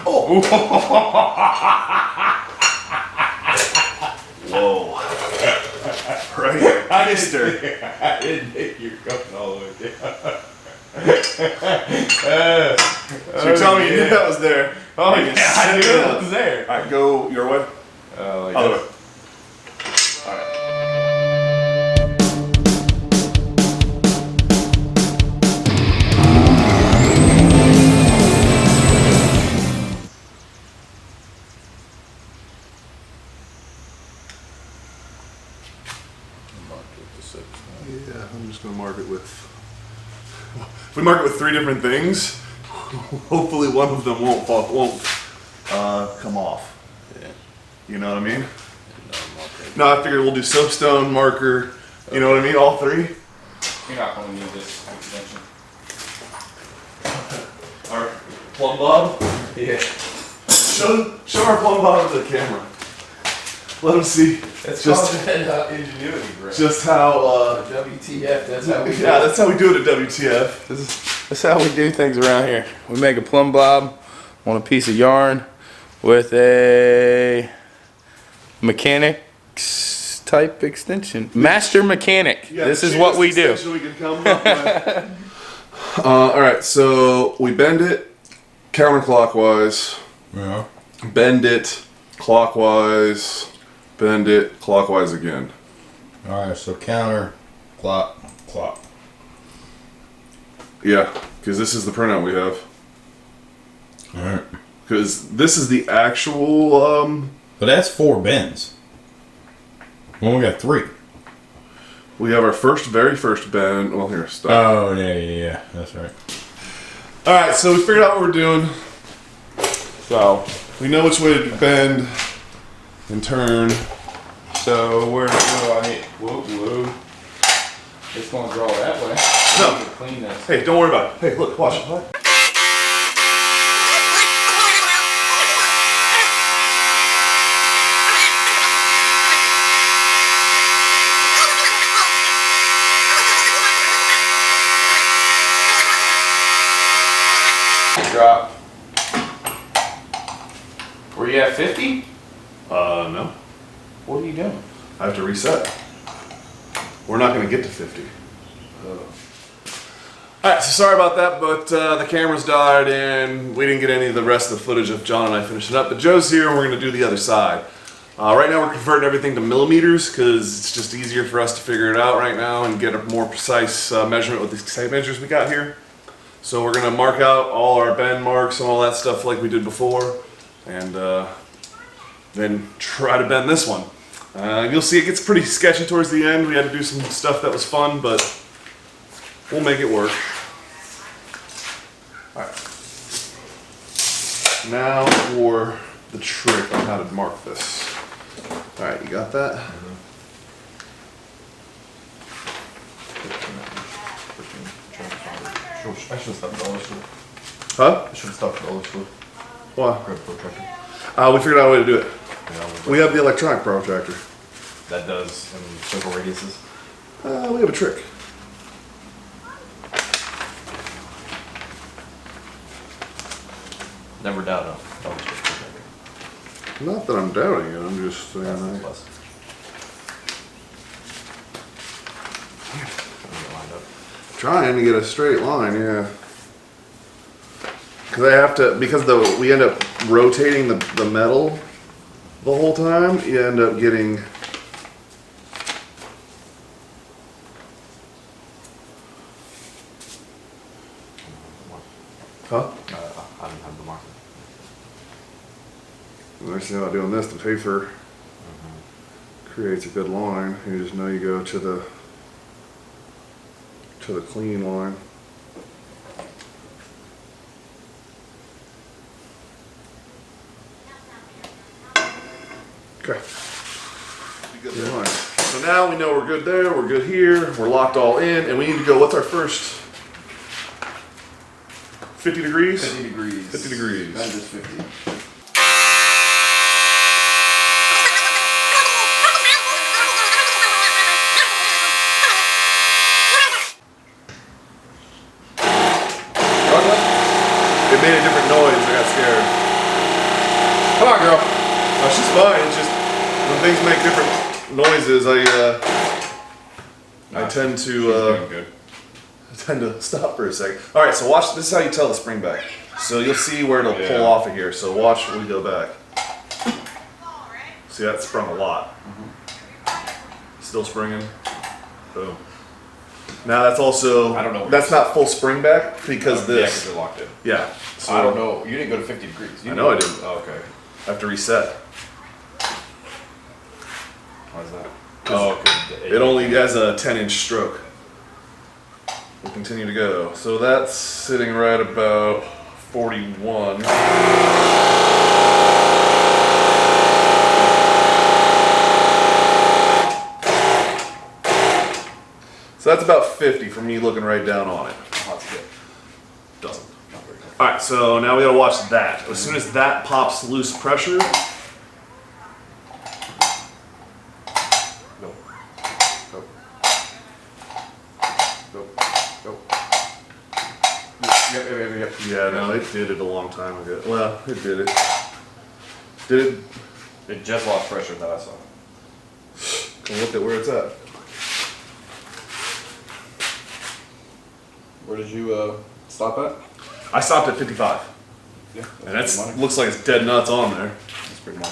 Oh. Whoa. Right here. I didn't think you were going all the way down. So you're telling me you knew that was there. Oh, yeah, I knew it was there. Alright, go your way. Like Other this. way. Alright. Yeah, I'm just gonna mark it with. If we mark it with 3 different things, hopefully one of them won't come off. Yeah. You know what I mean? No, I figured we'll do soapstone, marker. You know what I mean? All 3. You're not going to need this extension. Our plumb bob. Yeah. Show our plumb bob to the camera. Let them see. It's just called ingenuity, bro. just how. WTF, that's how we do it. Yeah, that's how we do it at WTF. That's how we do things around here. We make a plumb bob on a piece of yarn with a mechanics type extension. Master mechanic. Yeah, this is what we do. We can come up with. All right, so we bend it counterclockwise. Yeah. Bend it clockwise. Bend it clockwise again. Alright, so counter, clock, clock. Yeah, because this is the printout we have. Alright. Because this is the actual. But that's 4 bends. Well, we got 3. We have our very first bend. Well, here, stop. Oh, yeah. That's right. All right, so we figured out what we're doing. So we know which way to bend and turn. So where do I? Whoa. It's going to draw that way. No. I need to clean this. Hey, don't worry about it. Hey, look, watch. Drop. Were you at 50? No. What are you doing? I have to reset. We're not going to get to 50. Alright, so sorry about that, but the cameras died and we didn't get any of the rest of the footage of John and I finishing up. But Joe's here and we're going to do the other side. Right now we're converting everything to millimeters because it's just easier for us to figure it out right now and get a more precise measurement with the tape measures we got here. So we're going to mark out all our bend marks and all that stuff like we did before, and then try to bend this one. You'll see it gets pretty sketchy towards the end. We had to do some stuff that was fun, but we'll make it work. Alright. Now for the trick on how to mark this. Alright, you got that? I should have stopped the dollar store. Huh? I should have stopped the dollar store. What? Grab a protractor. We figured out a way to do it. Yeah, We have the electronic protractor. that does in circle radiuses. We have a trick. Never doubt a dollar store protractor. Not that I'm doubting it, I'm just saying That's I... a plus. Lined up. Trying to get a straight line, yeah. Because I have to, because we end up rotating the metal the whole time, you end up getting... Huh? I didn't have the marker. Nice thing about doing this, the paper creates a good line. You just know you go to the clean line. Okay. Good line. So now we know we're good there, we're good here, we're locked all in, and we need to go, what's our first? 50 degrees? 50 degrees. 50 degrees. Not just 50. It made a different noise, I got scared. Come on, girl. Oh, she's fine. It's just when things make different noises, I tend She's to doing good. stop for a second. All right, so watch. This is how you tell the spring back. So you'll see where it'll pull off of here. So watch when we go back. See, that sprung a lot. Still springing. Boom. Now that's also. I don't know. That's not full spring back because Yeah, this. because they're locked in. Yeah. So I don't know. You didn't go to 50 degrees. I know I didn't. Oh, okay. I have to reset. Why is that? Oh, okay. It only has a 10-inch stroke. We'll continue to go. So that's sitting right about 41. So that's about 50 for me looking right down on it. That's good. Doesn't. All right, so now we gotta watch that. As soon as that pops loose pressure, Go. Go. Go. Go. Yep. yeah, no, it did it a long time ago. Well, it did it. Did it? It just lost pressure that I saw. Go look at where it's at. Where did you stop at? I stopped at 55, Yeah. and that's looks like it's dead nuts on there. That's pretty much.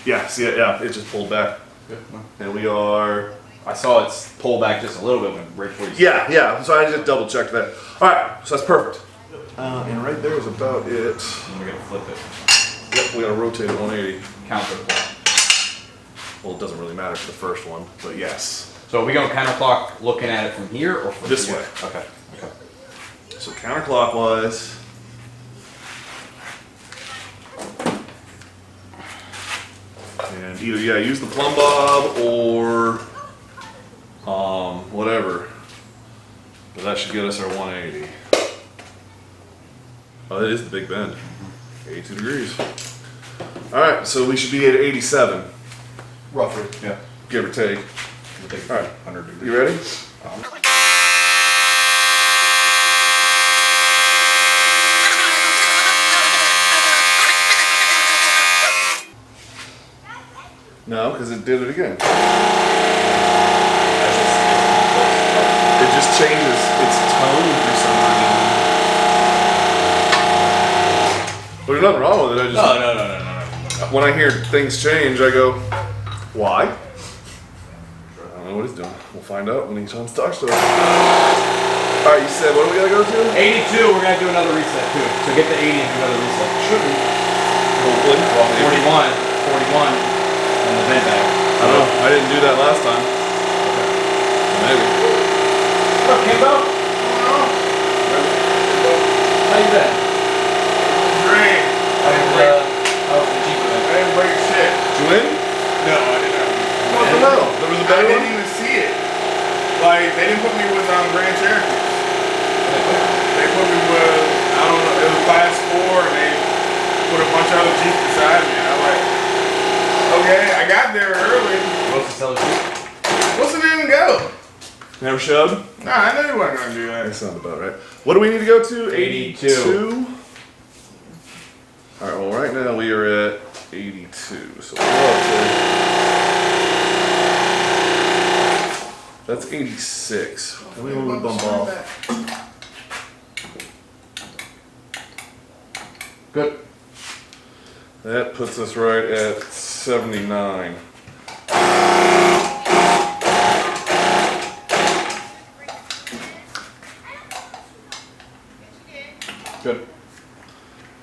Yeah, see it? Yeah, it just pulled back, Yeah. No. and we are. I saw it's pull back just a little bit right before you. Yeah. So I just double checked that. All right, so that's perfect. And right there is about it. And we're gonna flip it. Yep, we gotta rotate it 180. Counter pull. Well, it doesn't really matter for the first one, but yes. So are we going counterclock looking at it from here or from This here? way. Okay. Okay. So counterclockwise. And either use the plumb bob or whatever. But that should get us our 180. Oh, that is the big bend. 82 degrees. All right, so we should be at 87, Roughly. Yeah. give or take. We'll take All right. 100 degrees. You ready? No, because it did it again. It just changes its tone for some reason. There's nothing wrong with it. I just No. when I hear things change, I go, why? I don't know what he's doing. We'll find out when he comes to talk to us. All right, you said what do we gotta go to? 82, we're gonna do another reset too. So get the 80 and do another reset. Shouldn't. Hopefully. Well, 41 on the vent back. I don't know. I didn't do that last time. Maybe. What's up, Kimbo? How you been? Great. How's the Jeep I event? didn't break shit. Did you win? No, I did not. What the hell? There was a I better didn't one? even see it. Like, they didn't put me with Grand Cherokee. They put me with, I don't know, it was class 4 and they put a bunch of other Jeeps beside me. And I'm like, okay, I got there early. What's the seller Jeep? What's it even go? Never showed? Nah, I knew you weren't going to do that. That sounds about right. What do we need to go to? 82. All right, well, right now we are at 82. So we'll go up to- that's 86. And we will bump off. Good. That puts us right at 79. Good.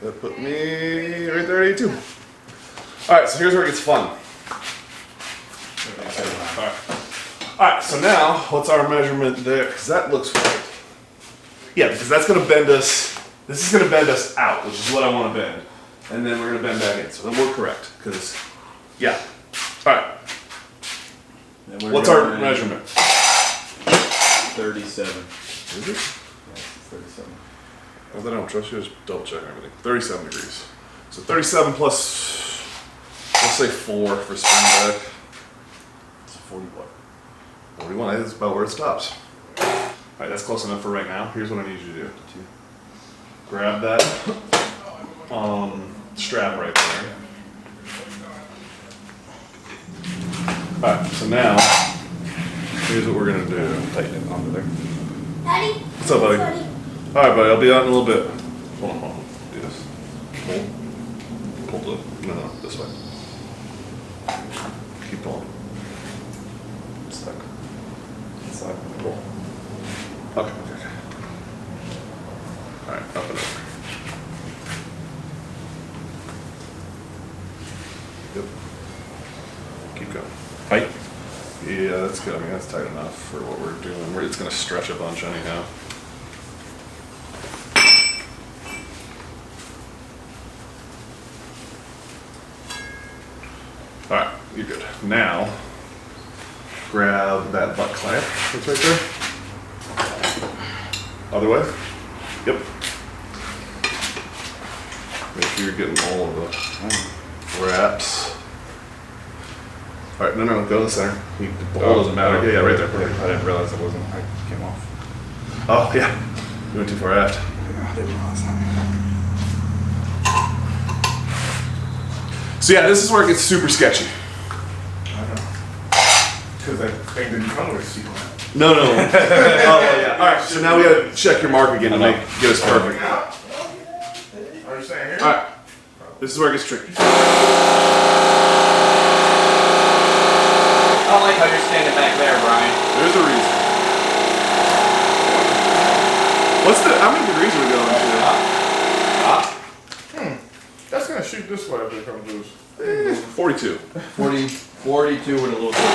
That put me right there at 82. All right, so here's where it gets fun. All right, so now what's our measurement there? Because that looks right. Yeah, because that's going to bend us. This is going to bend us out, which is what I want to bend. And then we're going to bend back in. So then we're correct. Because, yeah. All right. What's our measurement? 37. Is it? Yeah, 37. Well, then I don't trust you. Just double check everything. 37 degrees. So 37 plus, let's say 4 for spin back. It's 40 what? 41, that is about where it stops. All right, that's close enough for right now. Here's what I need you to do. Grab that strap right there. Alright, so now, here's what we're gonna do. Tighten it onto there. Daddy. What's up, buddy? Daddy. Alright, buddy, I'll be out in a little bit. Hold on. Do this. Hold it. No, this way. Keep pulling. Stuck. Inside. Pull. Okay. Alright, up and over. Yep. Keep going. Tight. Yeah, that's good. I mean, that's tight enough for what we're doing. It's gonna stretch a bunch anyhow. Alright, you're good. Now, grab that butt clamp that's right there. Other way. Yep. Make sure you're getting all of the wraps. Alright, no, go to the center. The hole doesn't matter. Yeah, right there. Perfect. I didn't realize it wasn't. I came off. Oh, yeah. You went too far aft. Yeah, I didn't realize that. So yeah, this is where it gets super sketchy. I know. Because that thing didn't come with a seat. No. Oh, yeah. Alright, so now we gotta check your mark again to get us perfect. Are you saying here? Alright. This is where it gets tricky. I don't like how you're standing back there, Brian. There's a reason. How many degrees are we going to? That's gonna shoot this way if it comes loose. 42. 42 with a little bit.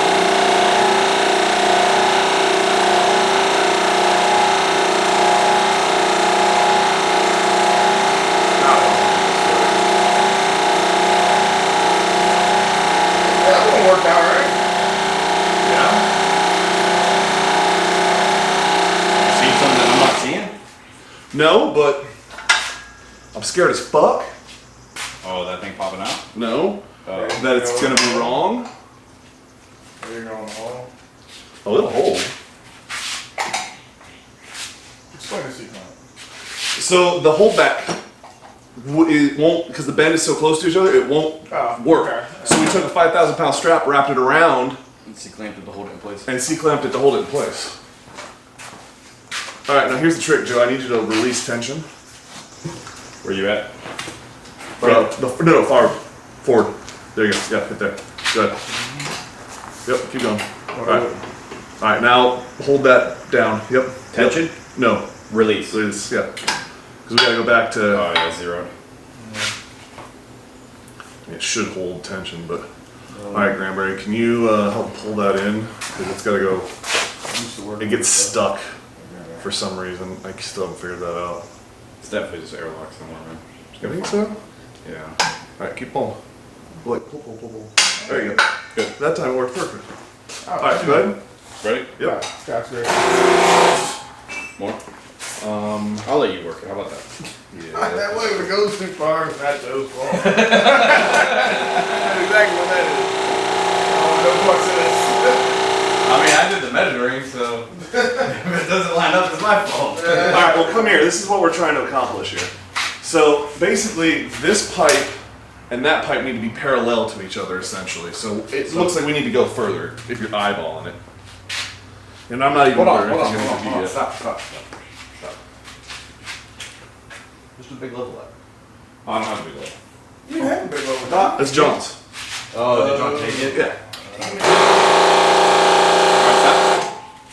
That won't work out, right? Yeah. See something that I'm not seeing? No, but I'm scared as fuck. Oh, that thing popping out? No. Oh. That it's gonna be wrong. There you go on the hole. Oh, it'll hold. Explain the seat clamp. So the holdback, it won't, because the bend is so close to each other, it won't Oh, work. okay. So we took a 5,000-pound strap, wrapped it around, And C-clamped it to hold it in place. and C-clamped it to hold it in place. All right, now here's the trick, Joe. I need you to release tension. Where you at? No, far forward. There you go. Yeah, right there. Good. Yep, keep going. All right. All right, now hold that down. Yep. Tension? Yep. No. Release. Release. Yeah. Because we gotta go back to. Oh, yeah, 0. It should hold tension, but. All right, Granberry, can you help pull that in? Because it's gotta go. It gets stuck for some reason. I still haven't figured that out. It's definitely just airlock somewhere, man. You think so? Yeah. All right, keep pulling. Like pull. There you go. Good. That time it worked perfect. Oh, All right, go ahead. Ready? Yep. Scott's great. More? I'll let you work it. How about that? That way, if it goes too far, it's not Joe's fault. That's exactly what that is. Oh, no fucks in this. I mean, I did the measuring, so if it doesn't line up, it's my fault. All right, well, come here. This is what we're trying to accomplish here. So basically, this pipe and that pipe need to be parallel to each other, essentially. So it looks like we need to go further if you're eyeballing it. And I'm not even Hold on, sure if hold on, it's hold on, going to hold on. be Stop. Just a big level up. Oh, I don't have to be low. You have a big over top. That's John's. Oh, did John take it? Yeah.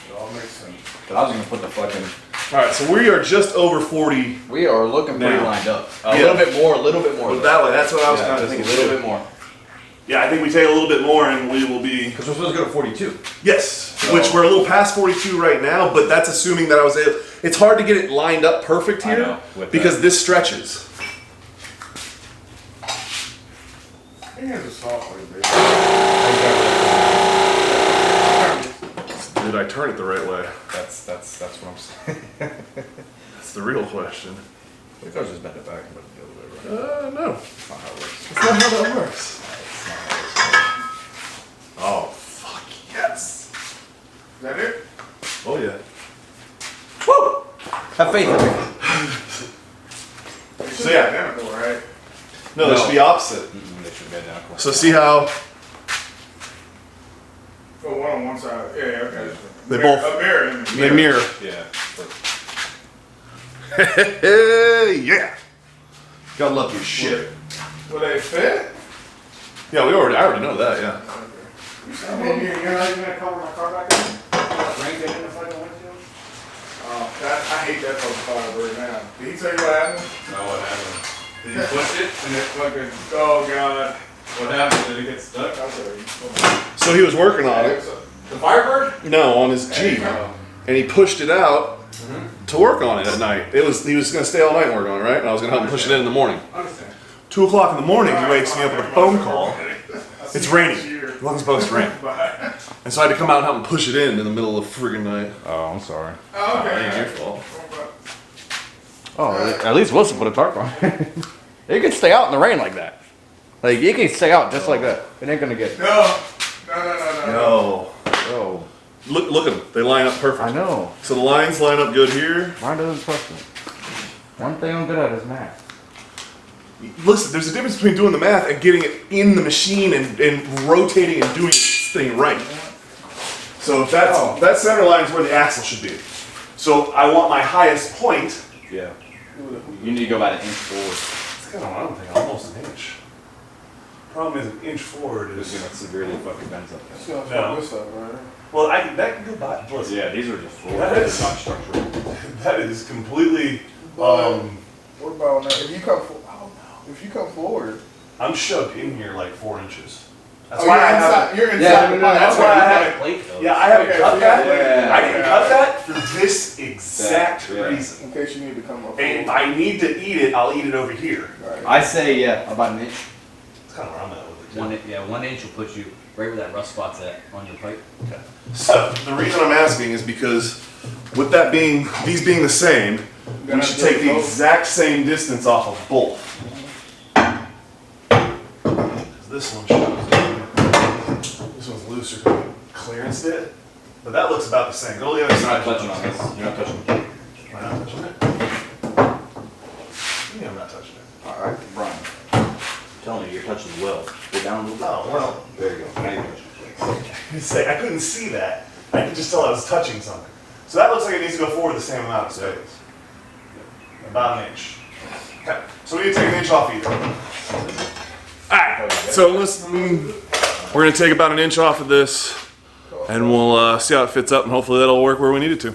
It all makes sense. I was gonna put the fucking. All right, so we are just over 40. We are looking pretty Now. lined up. A Yeah. little bit more. But that way, that's what I was kind of Just thinking. a little too. bit more. Yeah, I think we take a little bit more and we will be. Because we're supposed to go to 42. Yes, which we're a little past 42 right now, but that's assuming that I was able. It's hard to get it lined up perfect I here know, with because that. this stretches. He has a soft way, baby. Did I turn it the right way? That's what I'm saying. That's the real question. We could just bend it back and put it the other way, right? No, That's not how it works. that's not how that works. That's not how it works. Oh, fuck yes. Is that it? Oh, yeah. Have faith in me. It should So, be yeah. identical, right? No, they should be opposite. They should be identical. So see how Oh, one on one side. Yeah, okay. They both- a mirror. they mirror. Yeah. Yeah. Gotta love your shit. Will they fit? Yeah, I already know that. Yeah. I mean, you're not even gonna cover my car back in? Rain get in the fucking windshield? Oh, I hate that fucking car right now. Did he tell you what happened? No, what happened? Did you push it? And it fucking, oh god. What happened? Did it get stuck? I'm sorry. So he was working on it. The Firebird? No, on his Jeep, and he pushed it out to work on it at night. He was gonna stay all night and work on it, right? And I was gonna help him push it in the morning. Understand. 2 o'clock in the morning, he wakes me up with a phone call. It's raining. It wasn't supposed to rain. And so I had to come out and help him push it in the middle of friggin' night. Oh, I'm sorry. Oh, It ain't your okay. fault. Oh, at least Wilson put a tarp on. It can stay out in the rain like that. Like, it can stay out just like that. It ain't gonna get. No. No. Oh, Look at them. They line up perfect. I know. So the lines line up good here. Mine doesn't trust me. One thing I'm good at is math. Listen, there's a difference between doing the math and getting it in the machine and rotating and doing this thing right. So if that center line is where the axle should be. So I want my highest point. Yeah. You need to go about an inch forward. It's kind of what I'm thinking, almost an inch. Problem is, an inch forward It's gonna severely fucking bends up. It's gonna No. fuck this up, right? well, that can go by. Listen, Yeah, these are just floors. That They're is- not structural. that is completely. What about now? If you come forward. I'm shoved in here like 4 inches. That's Oh, why you're I inside. haven't. You're inside. Yeah, the no, box. That's okay, why I you got haven't. a plate though. Yeah, I haven't Okay, cut so that. yeah. I didn't cut that for this exact Yeah. reason. In case you need to come up. And if I need to eat it, I'll eat it over here. Right. I say, yeah, about an inch. That's kind of where I'm at with it. too. 1 inch will put you right where that rust spot's at on your pipe. So the reason I'm asking is because with that being, these being the same, we should take the exact same distance off of both. 'Cause this one shows, this one's looser because we clearanced it, but that looks about the same. Go to the other You're side. not touching on this. You're not touching it. Am I not touching it? Yeah, I'm not touching it. Alright, Brian. I'm telling you, you're touching the weld. Go down a little bit. Oh, well. There you go. Now you're touching. I couldn't see that. I could just tell I was touching something. So that looks like it needs to go forward the same amount of space. About an inch. Okay, so we need to take an inch off either. Alright, so we're gonna take about an inch off of this and we'll see how it fits up and hopefully that'll work where we need it to.